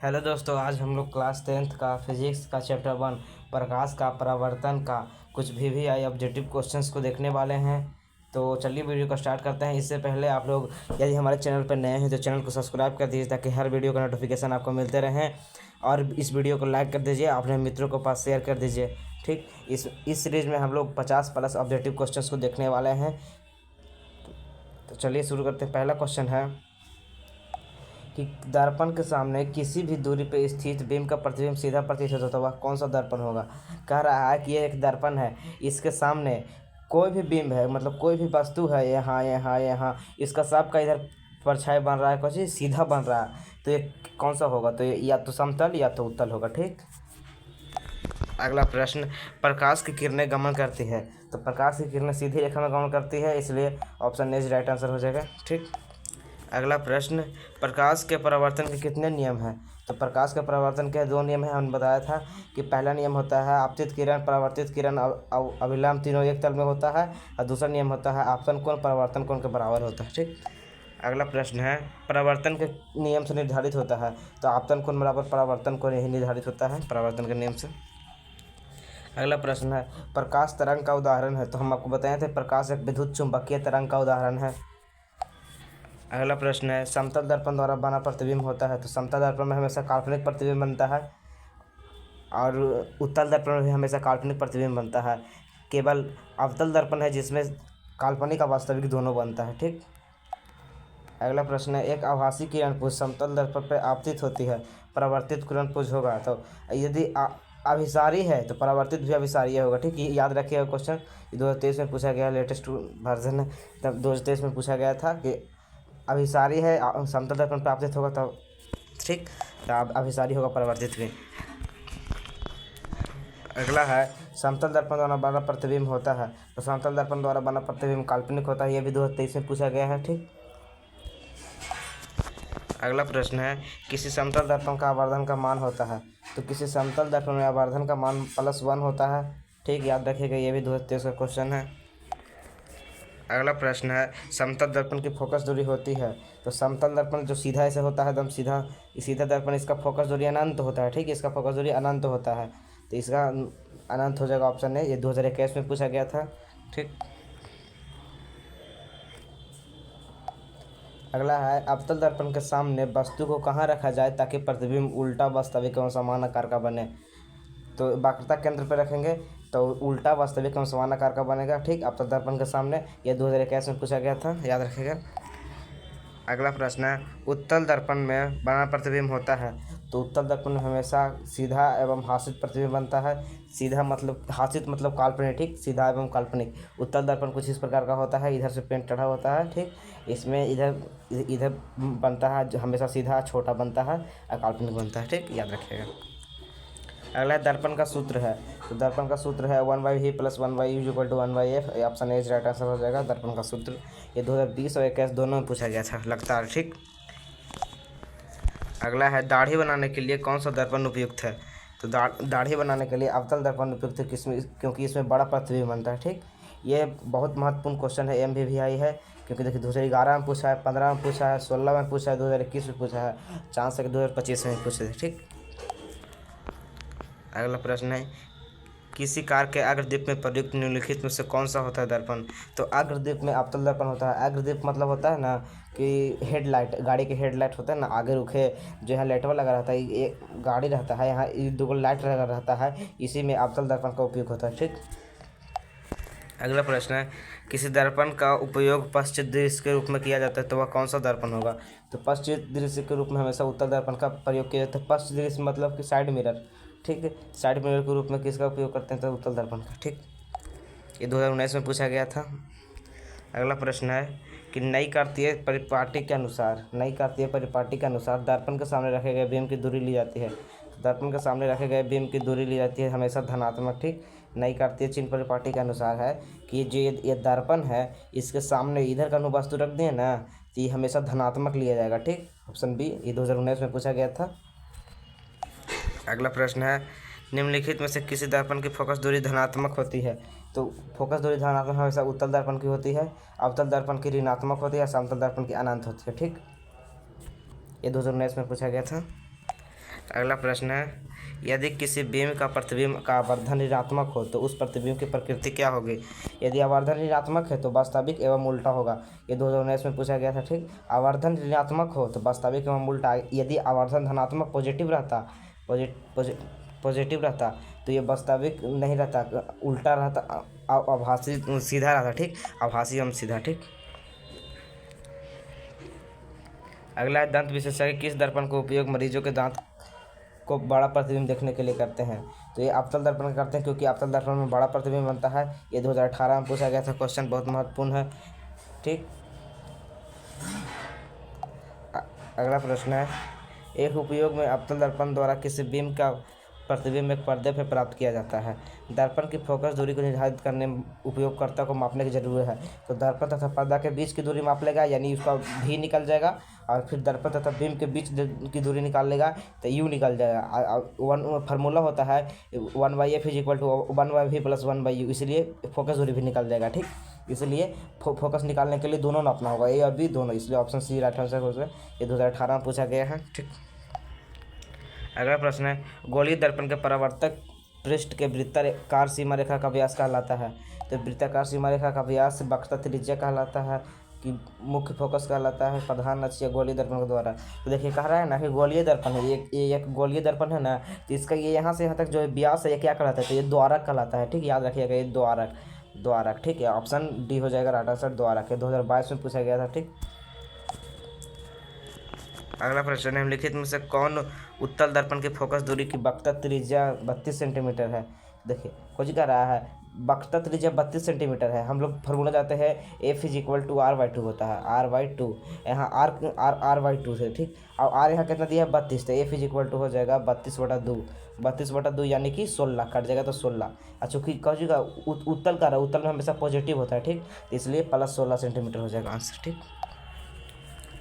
Hello दोस्तों, आज हम लोग क्लास 10th का फिजिक्स का चैप्टर 1 प्रकाश का परावर्तन का कुछ वीवीआई ऑब्जेक्टिव क्वेश्चंस को देखने वाले हैं। तो चलिए वीडियो को स्टार्ट करते हैं। इससे पहले आप लोग यदि हमारे चैनल पर नए हैं तो चैनल को सब्सक्राइब कर दीजिए ताकि हर वीडियो का नोटिफिकेशन आपको मिलते रहें। और इस वीडियो को लाइक कर दीजिए, अपने मित्रों के पास शेयर कर दीजिए। ठीक, इस सीरीज़ में हम लोग 50+ ऑब्जेक्टिव क्वेश्चंस को देखने वाले हैं। तो चलिए शुरू करते हैं। पहला क्वेश्चन है कि दर्पण के सामने किसी भी दूरी पर स्थित बीम का प्रतिबिंब सीधा प्रतीत होता है, वह कौन सा दर्पण होगा। कह रहा है कि ये एक दर्पण है, इसके सामने कोई भी बीम है, मतलब कोई भी वस्तु है, यहाँ यहाँ यहाँ, इसका सबका इधर परछाई बन रहा है, कुछ सीधा बन रहा है। तो ये कौन सा होगा? तो ये या तो समतल या तो उत्तल होगा। ठीक, अगला प्रश्न, प्रकाश की किरणें गमन करती है, तो प्रकाश की किरणें सीधी रेखा में गमन करती है, इसलिए ऑप्शन ए राइट आंसर हो जाएगा। ठीक, अगला प्रश्न, प्रकाश के परावर्तन के कितने नियम हैं। तो प्रकाश के परावर्तन के 2 नियम हैं। हमने बताया था कि पहला नियम होता है आपतित किरण, परावर्तित किरण, अभिलंब तीनों एक तल में होता है। और दूसरा नियम होता है आपतन कोण परावर्तन कोण के बराबर होता है। ठीक, अगला प्रश्न है, परावर्तन के नियम से निर्धारित होता है, तो आपतन कोण बराबर परावर्तन कोण यही निर्धारित होता है परावर्तन के नियम से। अगला प्रश्न है, प्रकाश तरंग का उदाहरण है, तो हम आपको बताए थे प्रकाश एक विद्युत चुंबकीय तरंग का उदाहरण है। अगला प्रश्न है, समतल दर्पण द्वारा बना प्रतिबिंब होता है, तो समतल दर्पण में हमेशा काल्पनिक प्रतिबिंब बनता है और उत्तल दर्पण में भी हमेशा काल्पनिक प्रतिबिंब बनता है। केवल अवतल दर्पण है जिसमें काल्पनिक और वास्तविक दोनों बनता है। ठीक, अगला प्रश्न है, एक आभासी किरणपुंज समतल दर्पण पर आपतित होती है, परावर्तित किरणपुंज होगा, तो यदि अभिसारी है तो परावर्तित भी अभिसारी होगा। ठीक, ये याद रखिएगा क्वेश्चन, 2023 में पूछा गया, लेटेस्ट वर्जन है। तब 2023 में पूछा गया था कि अभिसारी है समतल दर्पण पर आपतित होगा, तब ठीक, तो अभिसारी होगा परावर्तित भी। अगला है, समतल दर्पण द्वारा बना प्रतिबिंब होता है, तो समतल दर्पण द्वारा बना प्रतिबिंब काल्पनिक होता है, यह भी 2023 में पूछा गया है। ठीक, अगला प्रश्न है, किसी समतल दर्पण का आवर्धन का मान होता है, तो किसी समतल दर्पण में आवर्धन का मान +1 होता है। ठीक, याद रखिएगा, ये भी 2023 का क्वेश्चन है। अगला प्रश्न है, समतल दर्पण की फोकस दूरी होती है, तो समतल दर्पण जो सीधा ऐसे होता है एकदम सीधा, सीधा दर्पण, इसका फोकस दूरी अनंत होता है। ठीक, इसका फोकस दूरी अनंत होता है, तो इसका अनंत हो जाएगा ऑप्शन है, ये 2021 में पूछा गया था। ठीक, अगला है, अवतल दर्पण के सामने वस्तु को कहाँ रखा जाए ताकि प्रतिबिंब उल्टा वास्तविक एवं समान आकार का बने। तो वक्रता केंद्र पर रखेंगे तो उल्टा वास्तविक एवं समान आकार का बनेगा। ठीक, अवतल दर्पण के सामने, यह 2021 में पूछा गया था, याद रखिएगा। अगला प्रश्न है, उत्तल दर्पण में बना प्रतिबिंब होता है, तो उत्तल दर्पण में हमेशा सीधा एवं हासित प्रतिबिंब बनता है। सीधा मतलब हासित मतलब काल्पनिक। ठीक, सीधा एवं काल्पनिक। उत्तल दर्पण कुछ इस प्रकार का होता है, इधर से पेंट चढ़ा होता है। ठीक, इसमें इधर इधर बनता है, जो हमेशा सीधा छोटा बनता है और काल्पनिक बनता है। ठीक, याद रखिएगा। अगला दर्पण का सूत्र है, तो दर्पण का सूत्र है 1/v + 1/u = 1/f, option A right answer हो जाएगा दर्पण का सूत्र। ये 2020 और 2021 दोनों में पूछा गया था लगातार। ठीक, अगला है, दाढ़ी बनाने के लिए कौन सा दर्पण उपयुक्त है, तो दाढ़ी बनाने के लिए अवतल दर्पण उपयुक्त है, किसमें, क्योंकि इसमें बड़ा प्रतिबिंब बनता है। ठीक, ये बहुत महत्वपूर्ण क्वेश्चन है, MVVI है, क्योंकि देखिए 2011 में पूछा है, 15 में पूछा है, 16 में पूछा है, 2021 में पूछा है, चांस है कि 2025 में पूछे थे। ठीक, अगला प्रश्न है, किसी कार के अग्रदीप में प्रयुक्त निम्नलिखित में से कौन सा होता है दर्पण। तो अग्रदीप में अवतल दर्पण होता है। अग्रदीप मतलब होता है ना कि हेडलाइट, गाड़ी के हेडलाइट होता है ना, आगे रुखे जो है लाइटवा लगा रहता है, ये गाड़ी रहता है, यहाँ 2 लाइट लगा रहता है, इसी में अवतल दर्पण का उपयोग होता है। ठीक, अगला प्रश्न है, किसी दर्पण का उपयोग पश्चिम दृश्य के रूप में किया जाता है, तो वह कौन सा दर्पण होगा। तो पश्चिम दृश्य के रूप में हमेशा उत्तल दर्पण का प्रयोग किया जाता है। पश्चिम दृश्य मतलब कि साइड मिरर। ठीक है, साइड मिरर के रूप में किसका उपयोग करते हैं, तो उत्तल दर्पण का। ठीक, ये 2019 में पूछा गया था। अगला प्रश्न है कि नई कार्तीय परिपाटी के अनुसार, नई कार्तीय परिपाटी के अनुसार दर्पण के सामने रखे गए बीम की दूरी ली जाती है, तो दर्पण के सामने रखे गए बीम की दूरी ली जाती है हमेशा धनात्मक। ठीक, नई कार्तीय चिन्ह परिपाटी के अनुसार है कि जो ये दर्पण है, इसके सामने इधर का वस्तु रख दिए ना, तो ये हमेशा धनात्मक लिया जाएगा। ठीक, ऑप्शन बी, ये 2019 में पूछा गया था। अगला प्रश्न है, निम्नलिखित में से किसी दर्पण की फोकस दूरी धनात्मक होती है, तो फोकस दूरी धनात्मक हमेशा उत्तल दर्पण की होती है, अवतल दर्पण की ऋणात्मक होती है, समतल दर्पण की अनंत होती है। ठीक, ये 2019 में पूछा गया था। अगला प्रश्न है, यदि किसी बीम का प्रतिबिंब का आवर्धन ऋणात्मक हो तो उस प्रतिबिंब की प्रकृति क्या होगी। यदि आवर्धन ऋणात्मक है तो वास्तविक एवं उल्टा होगा। ये 2019 में पूछा गया था। ठीक, आवर्धन ऋणात्मक हो तो वास्तविक एवं उल्टा। यदि आवर्धन धनात्मक पॉजिटिव रहता तो ये वास्तविक नहीं रहता, उल्टा रहता, आभासी सीधा रहता। ठीक, आभासी एवं सीधा। ठीक, अगला है, दंत विशेषज्ञ किस दर्पण का उपयोग मरीजों के दांत को बड़ा प्रतिबिंब देखने के लिए करते हैं। तो ये अवतल दर्पण करते हैं, क्योंकि अवतल दर्पण में बड़ा प्रतिबिंब बनता है। ये 2018 में पूछा गया था क्वेश्चन, बहुत महत्वपूर्ण है। ठीक, अगला प्रश्न है, एक उपयोग में अवतल दर्पण द्वारा किसी बीम का प्रतिबिंब एक पर्दे पर प्राप्त किया जाता है। दर्पण की फोकस दूरी को निर्धारित करने में उपयोगकर्ता को मापने की जरूरत है। तो दर्पण तथा पर्दा के बीच की दूरी माप लेगा, यानी उसका भी निकल जाएगा, और फिर दर्पण तथा बीम के बीच की दूरी निकाल लेगा तो यू निकल जाएगा। वन फार्मूला होता है 1/f = 1/v + 1/u, इसलिए फोकस दूरी भी निकल जाएगा। ठीक, इसलिए फोकस निकालने के लिए दोनों नापना होगा, ए और बी दोनों, इसलिए ऑप्शन सी राइट आंसर हो जाएगा। ये 2018 में पूछा गया है। ठीक, अगला प्रश्न है, गोलीय दर्पण के परावर्तक पृष्ठ के वृत्ताकार सीमा रेखा का व्यास कहलाता है। तो वृत्ताकार सीमा रेखा का व्यास वक्रता त्रिज्या कहलाता है, कि मुख्य फोकस कहलाता है प्रधान अक्ष या गोलीय दर्पण के द्वारा। तो देखिए कह रहा है ना कि गोलीय दर्पण है, ये एक गोलीय दर्पण है ना, तो इसका ये यहाँ से यहाँ तक जो व्यास है ये क्या कहलाता है, तो ये द्वारक कहलाता है। ठीक, याद रखिएगा, ये द्वारक। ठीक है, ऑप्शन डी हो जाएगा राइट आंसर, द्वारक। 2022 में पूछा गया था। ठीक, अगला प्रश्न है, निम्नलिखित में से कौन उत्तल दर्पण की फोकस दूरी की वक्रता त्रिज्या 32 सेंटीमीटर है। देखिए कुछ कह रहा है वक्रता त्रिज्या 32 सेंटीमीटर है। हम लोग फार्मूला जाते हैं F = r/2 होता है, r/2, यहाँ r/2 से। ठीक, और r यहाँ कितना दिया है 32, तो F = हो जाएगा 32/2 यानी कि 16 कट जाएगा तो 16। चूँकि कहोगा उत्तल का रहा, उत्तल में हमेशा पॉजिटिव होता है। ठीक, तो इसलिए +16 सेंटीमीटर हो जाएगा आंसर। ठीक,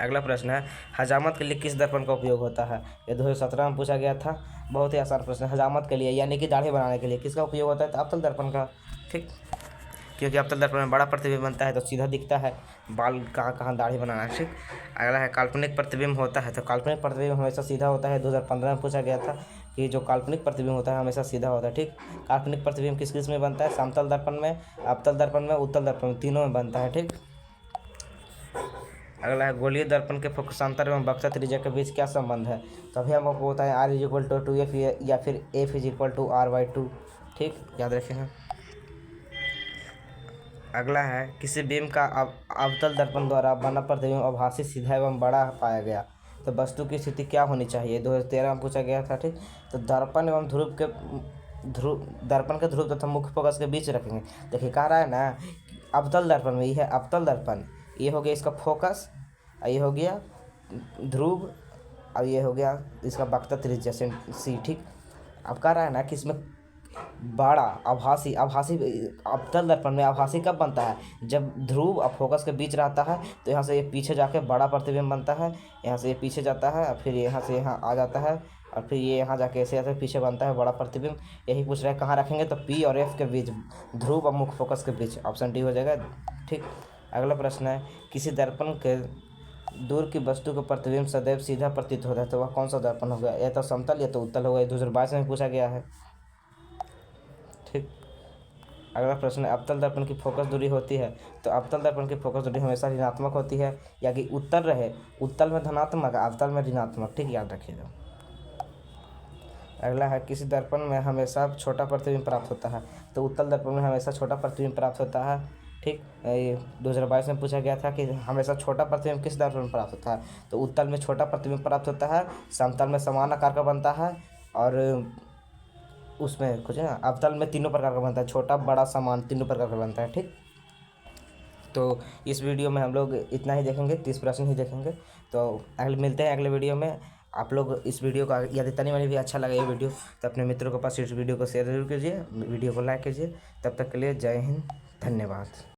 अगला प्रश्न है, हजामत के लिए किस दर्पण का उपयोग होता है। ये 2017 में पूछा गया था, बहुत ही आसान प्रश्न। हजामत के लिए यानी कि दाढ़ी बनाने के लिए किसका उपयोग होता है, तो अवतल दर्पण का। ठीक, क्योंकि अवतल दर्पण में बड़ा प्रतिबिंब बनता है तो सीधा दिखता है, बाल कहाँ दाढ़ी बनाना है। ठीक, अगला है, काल्पनिक प्रतिबिंब होता है। तो काल्पनिक प्रतिबिंब हमेशा सीधा होता है। 2015 में पूछा गया था कि जो काल्पनिक प्रतिबिंब होता है हमेशा सीधा होता है। ठीक, काल्पनिक प्रतिबिंब किस किस में बनता है, समतल दर्पण में, अवतल दर्पण में, उत्तल दर्पण में, तीनों में बनता है। ठीक, अगला है, गोलीय दर्पण के फोकसांतर एवं वक्रता त्रिज्या के बीच क्या संबंध है। तो अभी हमको होता है r = 2f या फिर f = r/2। ठीक, याद रखेंगे। अगला है, किसी बीम का अवतल दर्पण द्वारा बना प्रतिबिंब आभासी सीधा एवं बड़ा पाया गया तो वस्तु की स्थिति क्या होनी चाहिए। 2013 में पूछा गया था। ठीक, तो दर्पण एवं दर्पण के ध्रुव तथा मुख्य फोकस के बीच रखेंगे। देखिए कह रहा है ना, अवतल दर्पण में ये है अवतल दर्पण, ये हो गया इसका फोकस, ये हो गया ध्रुव, और ये हो गया इसका वक्रता त्रिज्या सी। ठीक, अब कह रहा है ना कि इसमें बड़ा आभासी अवतल दर्पण में आभासी कब बनता है, जब ध्रुव और फोकस के बीच रहता है। तो यहाँ से ये पीछे जाके बड़ा प्रतिबिंब बनता है, यहाँ से ये पीछे जाता है, और फिर यहाँ से यहाँ आ जाता है, और फिर ये यहाँ जाके ऐसे पीछे बनता है बड़ा प्रतिबिंब। यही पूछ रहे हैं कहाँ रखेंगे, तो P और F के बीच, ध्रुव और मुख्य फोकस के बीच, ऑप्शन डी हो जाएगा। ठीक, अगला प्रश्न है, किसी दर्पण के दूर की वस्तु का प्रतिबिंब सदैव सीधा प्रतीत होता है तो वह कौन सा दर्पण होगा, या तो समतल या तो उत्तल होगा। 2022 में पूछा गया है। ठीक, अगला प्रश्न है, अवतल दर्पण की फोकस दूरी होती है तो अवतल दर्पण की फोकस दूरी हमेशा ऋणात्मक होती है, या कि उत्तल रहे, उत्तल में धनात्मक, अवतल में ऋणात्मक। ठीक, याद रखिएगा। अगला है, किसी दर्पण में हमेशा छोटा प्रतिबिंब प्राप्त होता है तो उत्तल दर्पण में हमेशा छोटा प्रतिबिंब प्राप्त होता है। ठीक, 2022 में पूछा गया था कि हमेशा छोटा प्रतिबिंब किस दर्पण में प्राप्त होता है, तो उत्तल में छोटा प्रतिबिंब प्राप्त होता है, समतल में समान आकार का बनता है, और उसमें कुछ है अवतल में तीनों प्रकार का बनता है, छोटा बड़ा समान तीनों प्रकार का बनता है। ठीक, तो इस वीडियो में हम लोग इतना ही देखेंगे, 30 प्रश्न ही देखेंगे। तो अगले मिलते हैं अगले वीडियो में। आप लोग इस वीडियो का यदि तनी मनी भी अच्छा लगा ये वीडियो तो अपने मित्रों के पास इस वीडियो को शेयर जरूर कीजिए, वीडियो को लाइक कीजिए। तब तक के लिए जय हिंद, धन्यवाद।